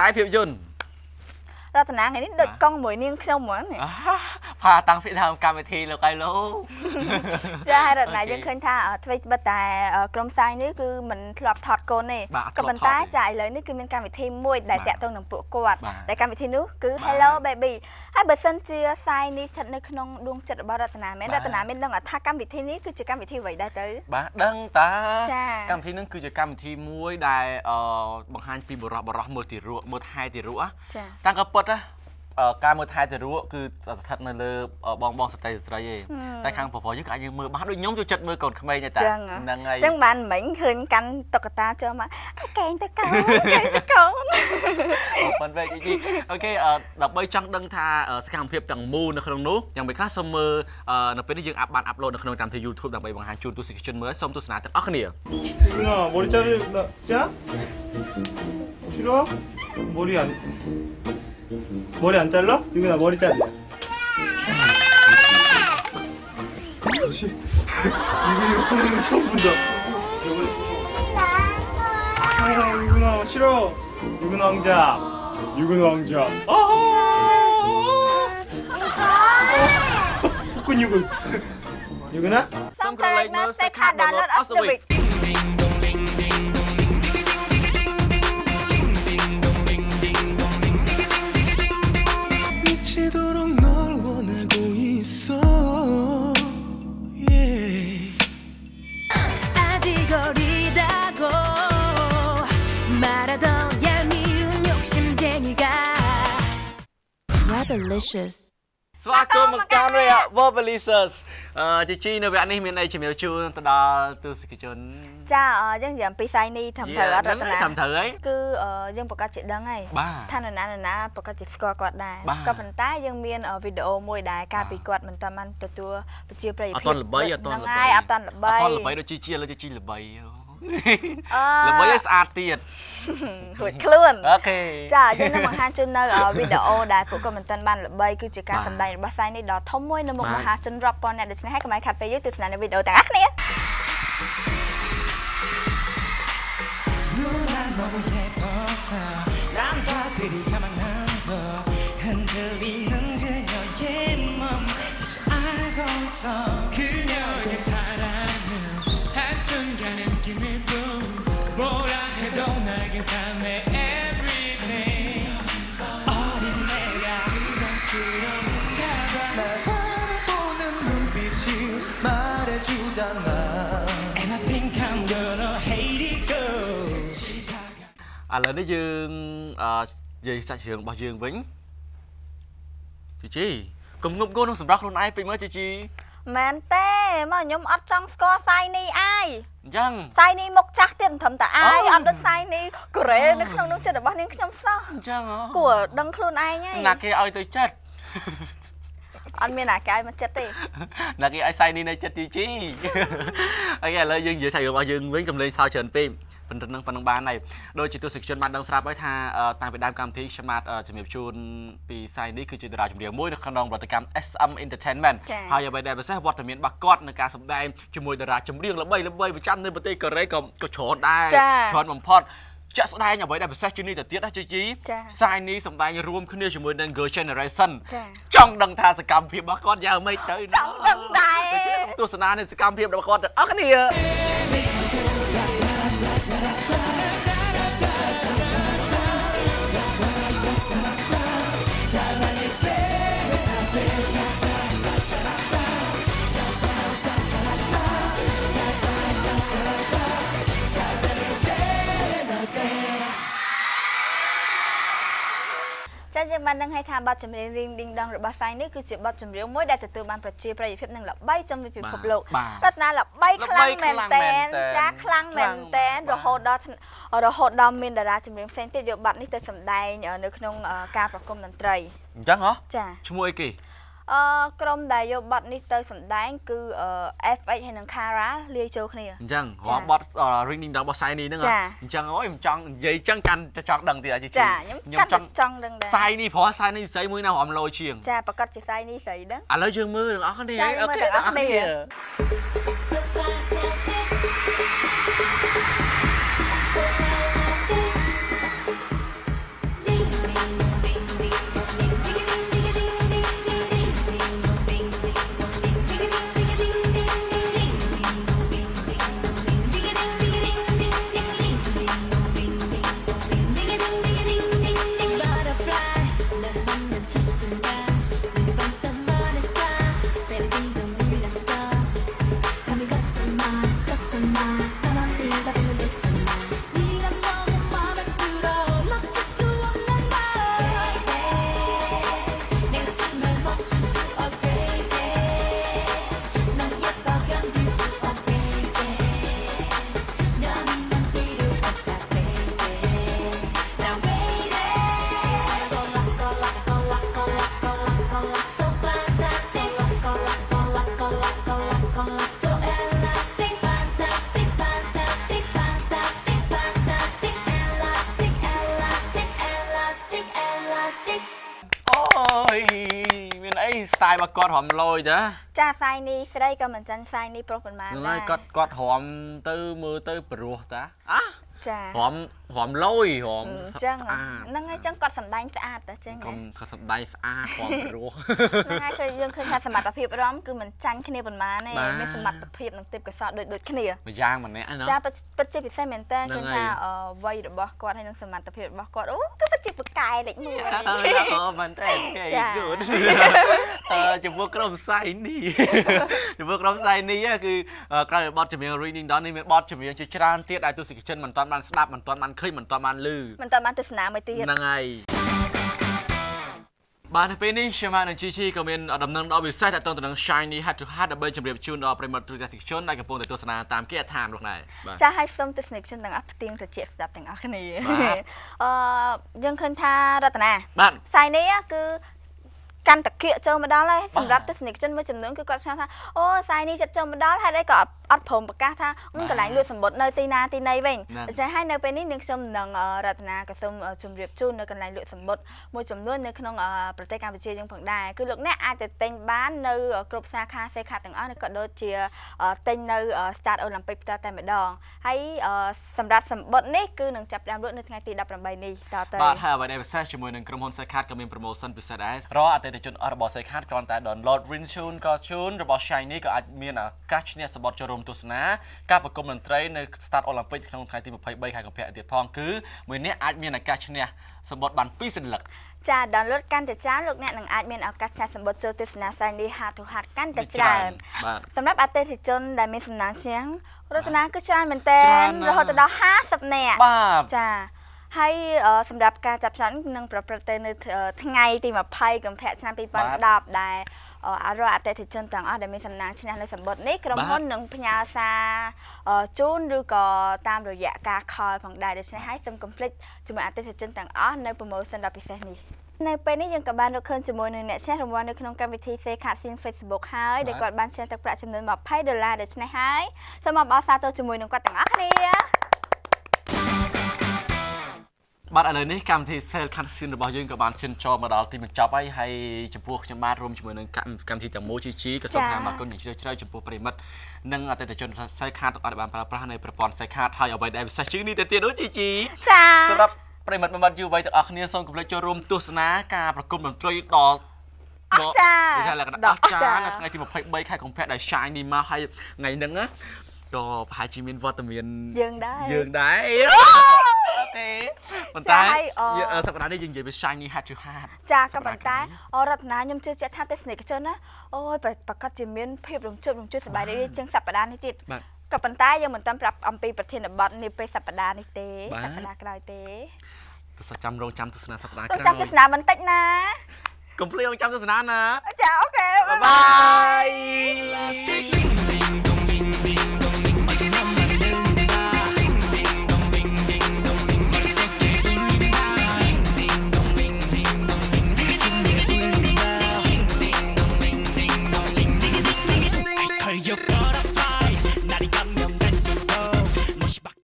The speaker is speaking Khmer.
sai phiêu dùn ra tận ngày đến đợt con mồi niên xong mà này pha tăng Việt Nam cam thì là cái lố ra hai đợt này dân khơi tha ở Facebook tại Crom Sai nữa cứ mình lọp thọt cô này có bàn tay chạy lấy nước cứ mình cam thì môi đại tẹt tông nằm bộ quạt đại cam thì nước cứ hello baby hai bữa sân chia sai ní thật nơi không đuông chật bao ra tận này mình đang ở tha cam thì ní cứ chỉ cam thì vậy đã tới bà đăng ta cam thì nó cứ chỉ cam thì môi đại bằng hai pi bờ rọ một hai tỷ rúa tăng cấp á ca mưa thay thì rúa cứ thật là lơ bong bong sợi dây tay khang phò với cả như mưa bão đôi nhóm cho chật mưa còn không này ta chẳng bạn mình khơi canh tộc ta cho mà kèn tay câu phần về gì ok đọc bay trăng đăng tha scam phiệp chẳng mu nó không nốt chẳng bị khác summer nó phải đi dựng bạn upload nó không làm thì YouTube đọc bay bằng hàng chun tu section mới xong tu sna từ óc nè 머리 짜? 싫어? 머리 안 잘라? 유근아 머리 잘라. 역시 유근이 오빠는 처음 본다. 유근아 싫어. 유근 왕자. 후끈 유근. 유근아? xong rồi nó sẽ khá đàn lên Australia 미치도록 널 원하고 있어 아디거리다고 말하던 얄미운 욕심쟁이가 Rabalicious ស្វាគមន៍មកកាន់ Vobelicers ជីនៅវគ្គនេះមានអីជំរាបជូនទៅដល់ទស្សនិកជនចាយើងនិយាយពីសាយនេះធម្មតាអត់រតនាធម្មតាអីគឺយើងប្រកាសជាដឹងហើយថានរណាប្រកាសជាស្គាល់គាត់ដែរក៏ប៉ុន្តែយើងមានវីដេអូមួយដែរកាលពីគាត់មិនតាមទទួលប្រជាប្រិយភាពអត់តល្បីដូចជីលើជីល្បីល្បីឲ្យស្អាតទៀតរួចខ្លួនអូខេចាយើងនឹងបង្ហាញជូននៅវីដេអូដែលពួកគាត់មិនទាន់បានល្បីគឺជាការសម្ដែងរបស់សាយនេះដ៏ធំមួយនៅមុខមហាជនរាប់ពាន់អ្នកដូច្នេះហើយកុំឲ្យខាត់ពេលយើងទស្សនានៅវីដេអូទាំងអស់គ្នាឥឡូវនេះយើងនិយាយសាច់រឿងរបស់យើងវិញជីកុំងប់ងល់នឹងសម្រាប់ខ្លួនឯងពេកមើលជីមែនទេមកខ្ញុំអត់ចង់ស្គាល់សាយនេះអាយអញ្ចឹងសាយនេះមុខចាស់ទៀតមិនត្រឹមតែអាយអត់ដូចសាយនេះកូរ៉េនៅក្នុងនោះចិត្តរបស់នាងខ្ញុំសោះអញ្ចឹងគួរដឹងខ្លួនឯងហើយណាគេឲ្យទៅចិត្តអត់មានណាគេឲ្យមកចិត្តទេណាគេឲ្យសាយនេះនៅចិត្តជីអូខេឥឡូវយើងនិយាយសាច់រឿងរបស់យើងវិញកុំលេងសើចច្រើនពេកប៉ុណ្ណឹងបានហើយដូចជាទស្សនិកជនបានដឹងស្រាប់ហើយថាតាំងពីដើមកម្មវិធីខ្ញុំបាទជំរាបជូនពីសាយនេះគឺជាតារាចម្រៀងមួយនៅក្នុងផលិតកម្ម SM Entertainment ហើយអ្វីដែលពិសេសវត្តមានរបស់គាត់នៅការសម្ដែងជាមួយតារាចម្រៀងល្បីប្រចាំនៅប្រទេសកូរ៉េក៏ច្រើនដែរច្រើនបំផុតចាក់ស្ដែងអ្វីដែលពិសេសជាងនេះទៅទៀតណាជីសាយនេះសម្ដែងរួមគ្នាជាមួយនឹង Girl Generation ចង់ដឹងថាសកម្មភាពរបស់គាត់យ៉ាងម៉េចទៅចង់ដឹងដែរទស្សនានៃសកម្មភាពរបស់គាត់ទាំងអស់គ្នាចាយើងបានដឹងហើយថាបទចម្រៀងរីងឌីងដងរបស់សាយនេះគឺជាបទចម្រៀងមួយដែលទទួលបានប្រជាប្រិយភាពនិងល្បីចំពិភពលោករតនាល្បីខ្លាំងមែនតែនចាខ្លាំងមែនតែនរហូតដល់មានតារាចម្រៀងផ្សេងទៀតយកបទនេះទៅសម្ដែងនៅក្នុងការប្រគំតន្ត្រីអញ្ចឹងហ៎ចាឈ្មោះអីគេក្រុមដែលយកបទនេះទៅសម្ដែងគឺ FX ហើយនិង Kara លាយចូលគ្នាអញ្ចឹងរាល់បទ ring ding dong របស់សាយនេះហ្នឹងអញ្ចឹងអូយខ្ញុំចង់និយាយអញ្ចឹងកាន់ចង់ដឹងទៀតចាខ្ញុំចង់ដឹងដែរសាយនេះព្រោះសាយនេះស្រីមួយណារំលោជាងចាប្រកាសជាសាយនេះស្រីដឹងឥឡូវយើងមើលទាំងអស់គ្នាអូខេទាំងអស់គ្នា style របស់គាត់រំលយតា ចាសាយនេះស្រីក៏មិនចាញ់សាយនេះប្រុសប៉ុន្មាន ហ្នឹង ដែ ហើយ រ គាត់រំទៅមើលទៅព្រោះតាអា ចា រំលយរំ ចឹងហ្នឹងហើយចឹងគាត់សម្ដែងស្អាតតែចឹង កុំគាត់សម្ដែងស្អាតរំព្រោះ ហ្នឹងហើយគឺយើងឃើញថាសមត្ថភាពរំគឺមិនចាញ់គ្នាប៉ុន្មានទេមានសមត្ថភាពនិងទេពកោសល្យដូចគ្នា ម្យ៉ាងម្នាក់ណា ចាពិតជាពិសេសមែនតើឃើញថាវ័យរបស់គាត់ហើយនិងសមត្ថភាពរបស់គាត់អូគឺពិតជាប្រកែលេខ1 អូមែនតើគេ good ចំពោះក្រុមផ្សាយនេះចំពោះក្រុមផ្សាយនេះគឺក្រៅពីបទចម្រៀង Reading Dawn នេះមានបទចម្រៀងជាច្រើនទៀតដែលទស្សនិកជនមិនទាន់បានស្ដាប់មិនទាន់បានឃើញមិនទាន់បានឮ មិនតាន់បានទស្សនាមួយទៀត ហ្នឹងហើយបាទនៅពេលនេះខ្ញុំនិងជីជីក៏មានដំណឹងដ៏ពិសេសទាក់ទងទៅនឹង Shiny Head to Head ដើម្បីជម្រាបជូនដល់ប្រិយមិត្តទស្សនិកជនដែលកំពុងតែទស្សនាតាមគេដ្ឋាននោះដែរបាទ ចាឲ្យសូមទស្សនិកជនទាំងអស់ផ្ទៀងត្រជាក់ស្ដាប់ទាំងអស់គ្នាយើងឃើញថារតនា បាទ ផ្សាយនេះគឺកាន់តាគៀកចូលមកដល់ហើយសម្រាប់ទស្សនិកជនមួយចំនួនគឺគាត់ឆ្ងល់ថាអូផ្សាយនេះចិត្តចូលមកដល់ហើយក៏អត់ព្រមប្រកាសថាកន្លែងលក់សម្បត្តិនៅទីណាទីណីវិញដូច្នេះហើយនៅពេលនេះនាងខ្ញុំនឹងរតនាក៏សូមជម្រាបជូននៅកន្លែងលក់សម្បត្តិមួយចំនួននៅក្នុងប្រទេសកម្ពុជាយើងផងដែរគឺលោកអ្នកអាចទៅទិញបាននៅគ្រប់សាខាសេខាទាំងអស់ក៏ដូចជាទិញនៅ Start Olympic ផ្ទាល់តែម្ដងហើយសម្រាប់សម្បត្តិនេះគឺនឹងចាប់ផ្ដើមលក់នៅថ្ងៃទី18នេះតទៅបាទហើយអ្វីដែលពិសេសជាមួយនឹងក្រុមហ៊ុន Sekat ក៏មាន promotion ពិសេសដែររកអតិថិជនអស់របស់ Sekat គ្រាន់តែ download Rinchun ក៏ជូនរបស់ Shiny ក៏អាចមានឱកាសឈ្នះសម្បត្តិចូលរួមទស្សនាការប្រគំតន្ត្រីនៅ Start Olympic ក្នុងថ្ងៃទី23ខែកុម្ភៈទៀតផងគឺមួយអ្នកអាចមានឱកាសឈ្នះសម្បត្តិបាន2សន្លឹក ចា download កាន់តែច្រើនលោកអ្នកនឹងអាចមានឱកាសឆាសម្បត្តិចូលទស្សនាផ្សាយនេះ Heart to Heart កាន់តែច្រើនសម្រាប់អតិថិជនដែលមានសំណាងឈ្នះរតនាគឺច្រើនមែនទែនរហូតដល់50នាក់ចាហើយសម្រាប់ការចាប់ផ្សាយនឹងប្រព្រឹត្តទៅនៅថ្ងៃទី20កុម្ភៈឆ្នាំ2010ដែលអតិថិជនទាំងអស់ដែលមានសំណាងឈ្នះនៅសម្បត្តិនេះក្រុមហ៊ុននឹងផ្ញើសារជូនឬក៏តាមរយៈការខលផងដែរដូច្នេះហើយសូមកុំភ្លេចជាមួយអតិថិជនទាំងអស់នៅ promotion ដ៏ពិសេសនេះនៅពេលនេះយើងក៏បានរកឃើញជាមួយនឹងអ្នកឈ្នះរង្វាន់នៅក្នុងកម្មវិធី Sekat Sin Facebook ហើយដែលគាត់បានឈ្នះទឹកប្រាក់ចំនួន$20ដូច្នេះហើយសូមអបអរសាទរជាមួយនឹងគាត់ទាំងអស់គ្នាបាទឥឡូវនេះកម្មវិធី Sekat Sin របស់យើងក៏បានឈានចូលមកដល់ទីបញ្ចប់ហើយចំពោះខ្ញុំបាទរួមជាមួយនឹងកម្មវិធីទាំងមូលជីក៏សូមថ្លែងអំណរគុណយ៉ាងជ្រាលជ្រៅចំពោះប្រិមិត្តនិងអតិថិជន Sekat ទាំងអស់ដែលបានប្រើប្រាស់នៅប្រព័ន្ធ Sekat ហើយអ្វីដែលពិសេសជាងនេះទៅទៀតដូចជីចាសម្រាប់ប្រិមិត្តយុវវ័យទាំងអស់គ្នាសូមកុំភ្លេចចូលរួមទស្សនាការប្រគំតន្ត្រីដ៏អស្ចារ្យ និយាយលក្ខណៈអស្ចារ្យនៅថ្ងៃទី23ខែកុម្ភៈដែល Shiny មកហើយថ្ងៃហ្នឹងណាក៏ប្រហែលជាមានវត្តមានយើងដែរទេប៉ុន្តែសប្តាហ៍នេះយើងនិយាយពី Shiny Head to Head ចាក៏ប៉ុន្តែរតនាខ្ញុំជឿជាក់ថាទស្សនិកជនណាអូយប្រកាសជាមានភាពរំជើបសប្បាយរីករាយជាងសប្តាហ៍នេះទៀតក៏ប៉ុន្តែយើងមិនទាន់ប្រាប់អំពីប្រធានបទនេះពេលសប្តាហ៍នេះទេសប្តាហ៍ក្រោយទេចាំរងចាំទស្សនាសប្តាហ៍ក្រោយចាំទស្សនាបន្តិចណាកុំភ្លេចរងចាំទស្សនាណាចាអូខេបាយ